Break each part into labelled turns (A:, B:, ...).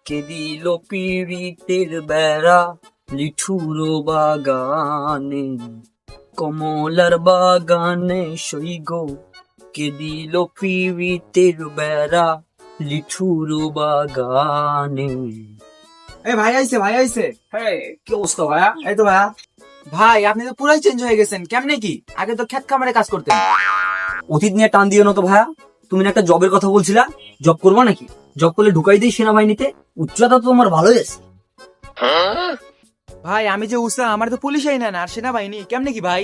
A: কে দিল পিরিতের বেড়া লিঠুর বাগানে, কমলার বাগানে সইগ, কে দিল পিরিতের বেড়া লিঠুর বাগানে।
B: এই ভাই আইছে, ভাই আইছে।
A: হ্যাঁ, কি অবস্থা ভাইয়া?
B: এই তো ভাইয়া। ভাই আপনি তো পুরাই চেঞ্জ হয়ে গেছেন, কেমনে কি? আগে তো খেত খামারে কাজ করতেন।
A: অতীত নিয়ে টান দিও না তো ভাইয়া। তুমি না একটা জবের কথা বলছিলা, জব করবা নাকি? জব করলে ঢুকাই দিই সেনাবাহিনীতে। উচ্চতা তো তোমার ভালোই আছে।
B: ভাই আমি যে উসা, আমার তো পুলিশই না, আর সেনাবাহিনী কেমনে কি ভাই?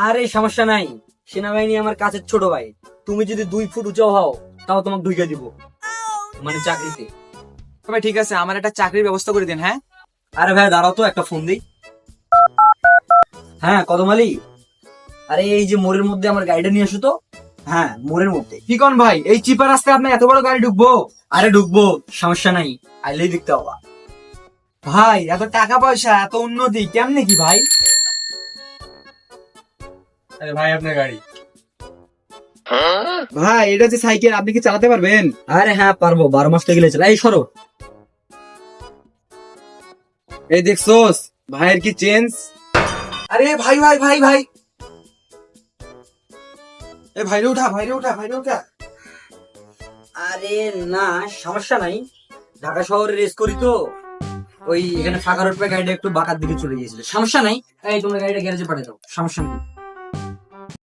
A: আরে সমস্যা নাই, সেনাবাহিনী আমার কাছের ছোট ভাই। তুমি যদি 2 ফুট উঁচু হও তাও তোমাকে ঢুকে দিব, মানে চাকরিতে।
B: তবে ঠিক আছে, আমার একটা চাকরির ব্যবস্থা করে দিন। হ্যাঁ
A: আরে ভাই দাঁড়াও তো, একটা ফোন দিই। হ্যাঁ কদম আলী, আরে এই যে মোড়ের মধ্যে আমার গাড়িটা নিয়ে আসো তো। হ্যাঁ মোড়ের মধ্যে।
B: কি কোন ভাই, এই চিপা রাস্তায় আপনার এত বড় গাড়ি ঢুকবো?
A: আরে ঢুকবো, সমস্যা নাই, আইলেই দেখতে হবা।
B: ভাই এত টাকা পয়সা, এত উন্নতি, কেমনে কি ভাই?
A: আরে ভাই আপনার গাড়ি।
B: ভাই এটা যে সাইকেল, আপনি কি চালাতে পারবেন?
A: আরে হ্যাঁ পারবো, 12 মাস তো গেলে চলে। এই সরো।
B: এই দেখছোস ভাইয়ের কি চেঞ্জ? আরে ভাই ভাই ভাই ভাই, এ ভাইরে উঠা, ভাইরে উঠা, ভাইরে উঠা।
A: আরে না সমস্যা নাই, ঢাকা শহরে রেস করি তো, ওই এখানে ফাঁকা রোড পে গাড়িটা একটু বাঁকার দিকে চলে গিয়েছিল। সমস্যা নাই, এই তোমরা গাড়িটা গ্যারেজে পাঠিয়ে দাও, সমস্যা নেই।